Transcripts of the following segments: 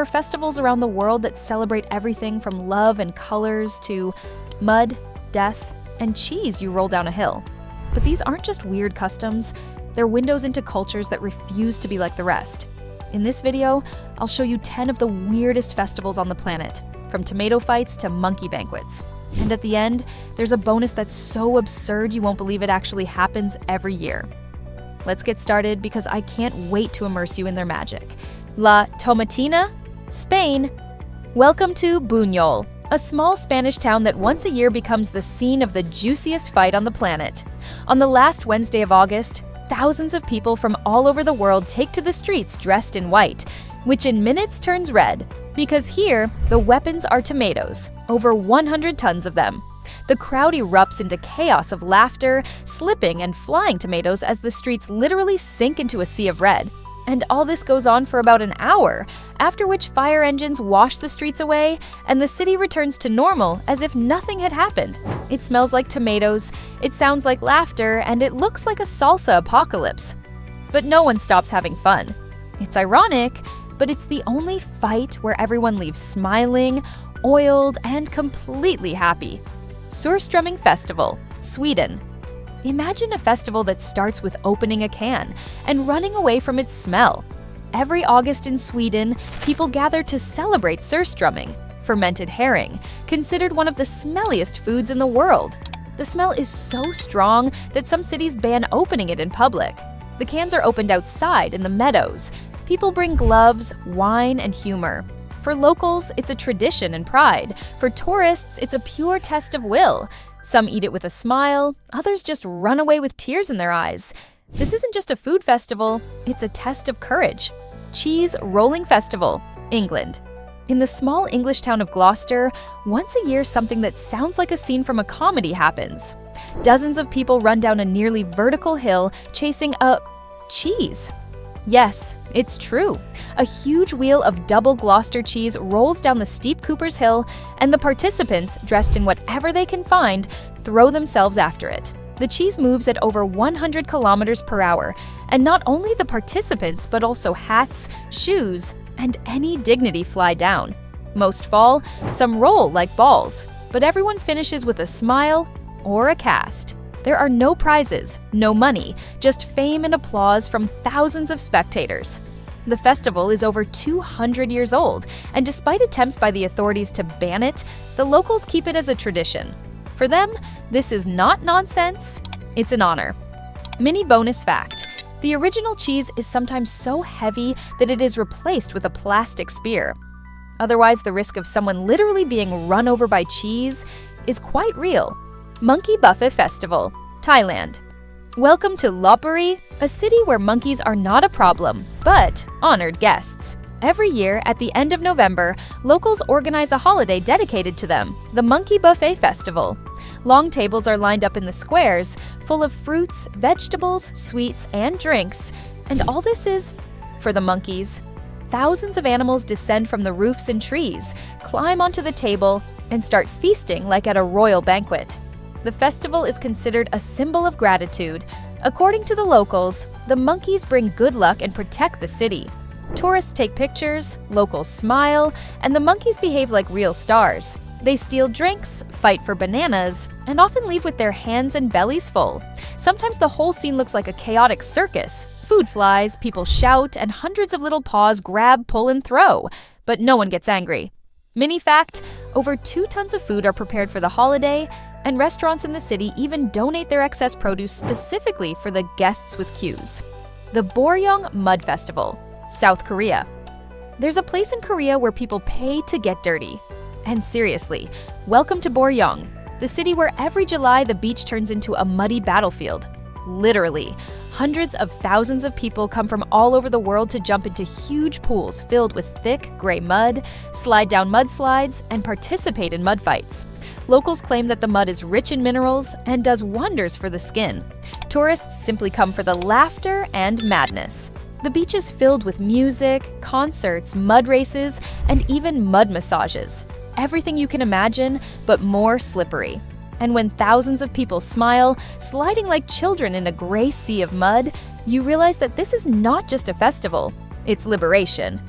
festivals around the world that celebrate everything from love and colors to mud, death, and cheese you roll down a hill. But these aren't just weird customs, they're windows into cultures that refuse to be like the rest. In this video, I'll show you 10 of the weirdest festivals on the planet, from tomato fights to monkey banquets. And at the end, there's a bonus that's so absurd you won't believe it actually happens every year. Let's get started because I can't wait to immerse you in their magic. La Tomatina, Spain. Welcome to Boryeong, a small Spanish town that once a year becomes the scene of the juiciest fight on the planet. On the last Wednesday of August, thousands of people from all over the world take to the streets dressed in white, which in minutes turns red. Because here, the weapons are tomatoes, over 100 tons of them. The crowd erupts into chaos of laughter, slipping and flying tomatoes as the streets literally sink into a sea of red. And all this goes on for about an hour, after which fire engines wash the streets away and the city returns to normal as if nothing had happened. It smells like tomatoes, it sounds like laughter, and it looks like a salsa apocalypse. But no one stops having fun. It's ironic, but it's the only fight where everyone leaves smiling, oiled, and completely happy. Surströmming Festival, Sweden. Imagine a festival that starts with opening a can and running away from its smell. Every August in Sweden, people gather to celebrate surströmming, fermented herring, considered one of the smelliest foods in the world. The smell is so strong that some cities ban opening it in public. The cans are opened outside in the meadows. People bring gloves, wine, and humor. For locals, it's a tradition and pride. For tourists, it's a pure test of will. Some eat it with a smile, others just run away with tears in their eyes. This isn't just a food festival, it's a test of courage. Cheese Rolling Festival, England. In the small English town of Gloucester, once a year something that sounds like a scene from a comedy happens. Dozens of people run down a nearly vertical hill chasing a cheese. Yes, it's true. A huge wheel of double Gloucester cheese rolls down the steep Cooper's Hill, and the participants, dressed in whatever they can find, throw themselves after it. The cheese moves at over 100 kilometers per hour, and not only the participants, but also hats, shoes, and any dignity fly down. Most fall, some roll like balls, but everyone finishes with a smile or a cast. There are no prizes, no money, just fame and applause from thousands of spectators. The festival is over 200 years old, and despite attempts by the authorities to ban it, the locals keep it as a tradition. For them, this is not nonsense, it's an honor. Mini bonus fact: the original cheese is sometimes so heavy that it is replaced with a plastic spear. Otherwise, the risk of someone literally being run over by cheese is quite real. Monkey Buffet Festival, Thailand. Welcome to Lopburi, a city where monkeys are not a problem, but honored guests. Every year, at the end of November, locals organize a holiday dedicated to them, the Monkey Buffet Festival. Long tables are lined up in the squares, full of fruits, vegetables, sweets, and drinks, and all this is for the monkeys. Thousands of animals descend from the roofs and trees, climb onto the table, and start feasting like at a royal banquet. The festival is considered a symbol of gratitude. According to the locals, the monkeys bring good luck and protect the city. Tourists take pictures, locals smile, and the monkeys behave like real stars. They steal drinks, fight for bananas, and often leave with their hands and bellies full. Sometimes the whole scene looks like a chaotic circus. Food flies, people shout, and hundreds of little paws grab, pull, and throw. But no one gets angry. Mini fact: over 2 tons of food are prepared for the holiday, and restaurants in the city even donate their excess produce specifically for the guests with queues. The Boryeong Mud Festival, South Korea. There's a place in Korea where people pay to get dirty. And seriously, welcome to Boryeong, the city where every July the beach turns into a muddy battlefield. Literally, hundreds of thousands of people come from all over the world to jump into huge pools filled with thick, gray mud, slide down mudslides, and participate in mud fights. Locals claim that the mud is rich in minerals and does wonders for the skin. Tourists simply come for the laughter and madness. The beach is filled with music, concerts, mud races, and even mud massages. Everything you can imagine, but more slippery. And when thousands of people smile, sliding like children in a gray sea of mud, you realize that this is not just a festival, it's liberation.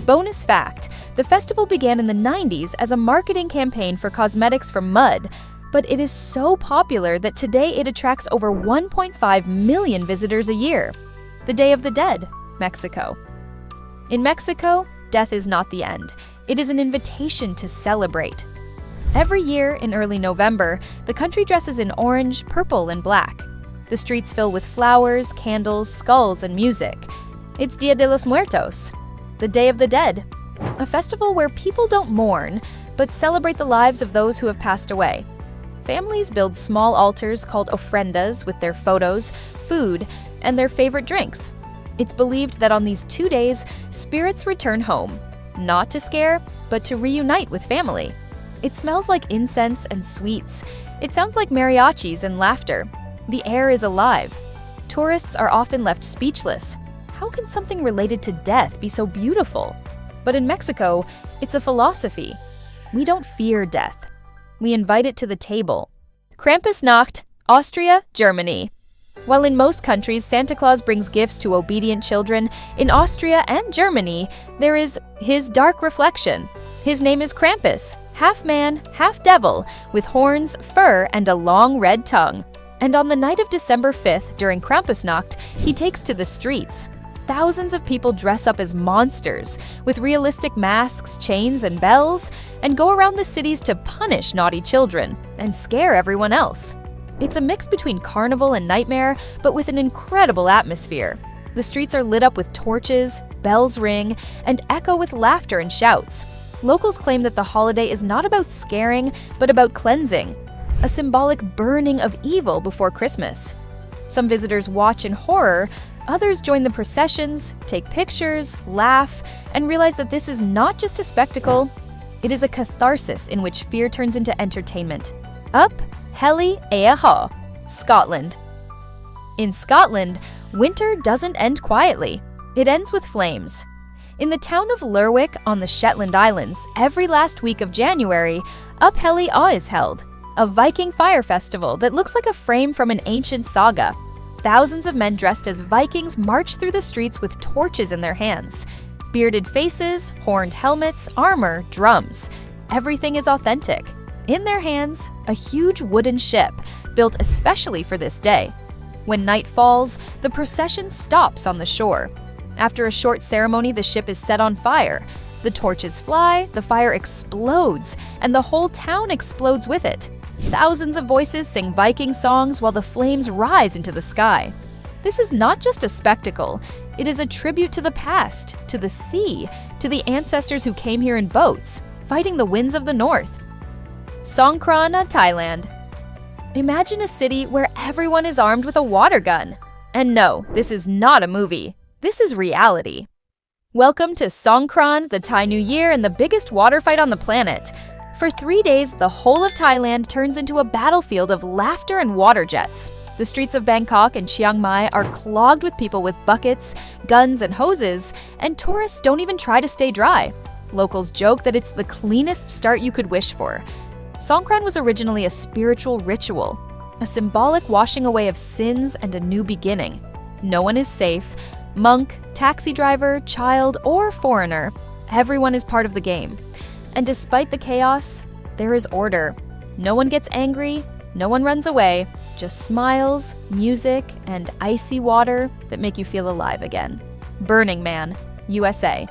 Bonus fact, the festival began in the 90s as a marketing campaign for cosmetics from mud, but it is so popular that today it attracts over 1.5 million visitors a year. The Day of the Dead, Mexico. In Mexico, death is not the end. It is an invitation to celebrate. Every year in early November, the country dresses in orange, purple, and black. The streets fill with flowers, candles, skulls, and music. It's Dia de los Muertos, the Day of the Dead, a festival where people don't mourn, but celebrate the lives of those who have passed away. Families build small altars called ofrendas with their photos, food, and their favorite drinks. It's believed that on these 2 days, spirits return home, not to scare, but to reunite with family. It smells like incense and sweets. It sounds like mariachis and laughter. The air is alive. Tourists are often left speechless. How can something related to death be so beautiful? But in Mexico, it's a philosophy. We don't fear death. We invite it to the table. Krampusnacht, Austria, Germany. While in most countries Santa Claus brings gifts to obedient children, in Austria and Germany, there is his dark reflection. His name is Krampus, half man, half devil, with horns, fur, and a long red tongue. And on the night of December 5th, during Krampusnacht, he takes to the streets. Thousands of people dress up as monsters, with realistic masks, chains, and bells, and go around the cities to punish naughty children and scare everyone else. It's a mix between carnival and nightmare, but with an incredible atmosphere. The streets are lit up with torches, bells ring, and echo with laughter and shouts. Locals claim that the holiday is not about scaring, but about cleansing, a symbolic burning of evil before Christmas. Some visitors watch in horror, others join the processions, take pictures, laugh, and realize that this is not just a spectacle, it is a catharsis in which fear turns into entertainment. Up, Helly, Eaha, Scotland. In Scotland, winter doesn't end quietly. It ends with flames. In the town of Lerwick on the Shetland Islands, every last week of January, Up Helly is held, a Viking fire festival that looks like a frame from an ancient saga. Thousands of men dressed as Vikings march through the streets with torches in their hands. Bearded faces, horned helmets, armor, drums. Everything is authentic. In their hands, a huge wooden ship, built especially for this day. When night falls, the procession stops on the shore. After a short ceremony, the ship is set on fire. The torches fly, the fire explodes, and the whole town explodes with it. Thousands of voices sing Viking songs while the flames rise into the sky. This is not just a spectacle, it is a tribute to the past, to the sea, to the ancestors who came here in boats, fighting the winds of the north. Songkran, Thailand. Imagine a city where everyone is armed with a water gun. And no, this is not a movie. This is reality. Welcome to Songkran, the Thai New Year, and the biggest water fight on the planet. For 3 days, the whole of Thailand turns into a battlefield of laughter and water jets. The streets of Bangkok and Chiang Mai are clogged with people with buckets, guns, and hoses, and tourists don't even try to stay dry. Locals joke that it's the cleanest start you could wish for. Songkran was originally a spiritual ritual, a symbolic washing away of sins and a new beginning. No one is safe. Monk, taxi driver, child, or foreigner, everyone is part of the game. And despite the chaos, there is order. No one gets angry, no one runs away, just smiles, music, and icy water that make you feel alive again. Burning Man, USA.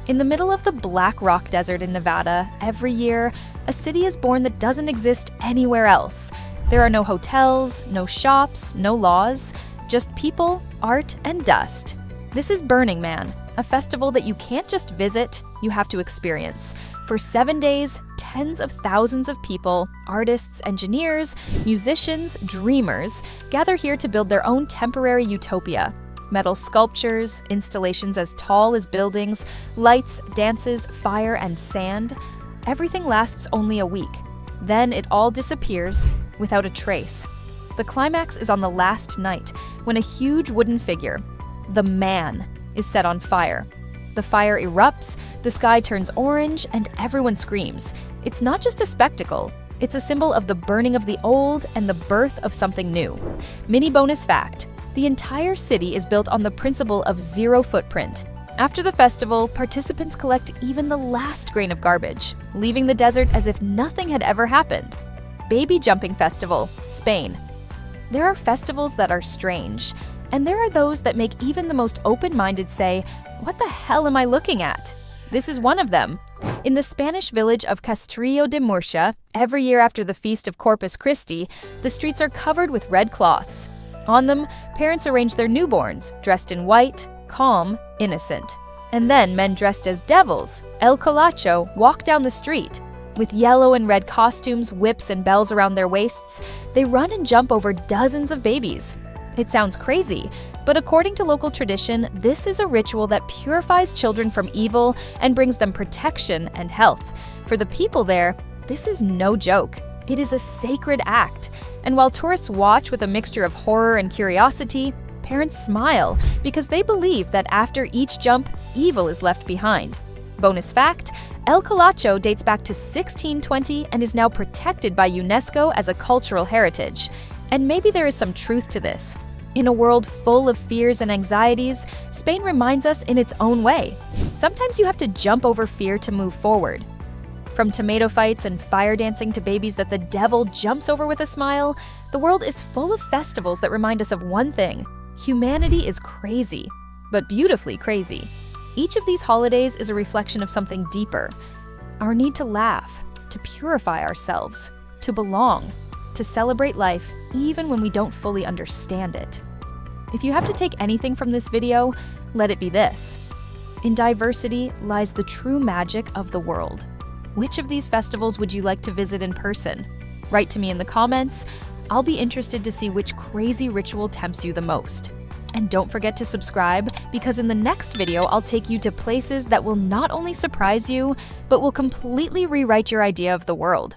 In the middle of the Black Rock Desert in Nevada, every year, a city is born that doesn't exist anywhere else. There are no hotels, no shops, no laws, just people, art, and dust. This is Burning Man, a festival that you can't just visit, you have to experience. For 7 days, tens of thousands of people, artists, engineers, musicians, dreamers, gather here to build their own temporary utopia. Metal sculptures, installations as tall as buildings, lights, dances, fire, and sand. Everything lasts only a week. Then it all disappears without a trace. The climax is on the last night, when a huge wooden figure, the man, is set on fire. The fire erupts, the sky turns orange, and everyone screams. It's not just a spectacle, it's a symbol of the burning of the old and the birth of something new. Mini bonus fact, the entire city is built on the principle of zero footprint. After the festival, participants collect even the last grain of garbage, leaving the desert as if nothing had ever happened. Baby Jumping Festival, Spain. There are festivals that are strange, and there are those that make even the most open-minded say, "What the hell am I looking at?" This is one of them. In the Spanish village of Castrillo de Murcia, every year after the feast of Corpus Christi, the streets are covered with red cloths. On them, parents arrange their newborns, dressed in white, calm, innocent. And then men dressed as devils, El Colacho, walk down the street. With yellow and red costumes, whips, and bells around their waists, they run and jump over dozens of babies. It sounds crazy, but according to local tradition, this is a ritual that purifies children from evil and brings them protection and health. For the people there, this is no joke. It is a sacred act. And while tourists watch with a mixture of horror and curiosity, parents smile because they believe that after each jump, evil is left behind. Bonus fact, El Colacho dates back to 1620 and is now protected by UNESCO as a cultural heritage. And maybe there is some truth to this. In a world full of fears and anxieties, Spain reminds us in its own way. Sometimes you have to jump over fear to move forward. From tomato fights and fire dancing to babies that the devil jumps over with a smile, the world is full of festivals that remind us of one thing: humanity is crazy, but beautifully crazy. Each of these holidays is a reflection of something deeper: our need to laugh, to purify ourselves, to belong, to celebrate life even when we don't fully understand it. If you have to take anything from this video, let it be this: in diversity lies the true magic of the world. Which of these festivals would you like to visit in person? Write to me in the comments. I'll be interested to see which crazy ritual tempts you the most. And don't forget to subscribe, because in the next video, I'll take you to places that will not only surprise you, but will completely rewrite your idea of the world.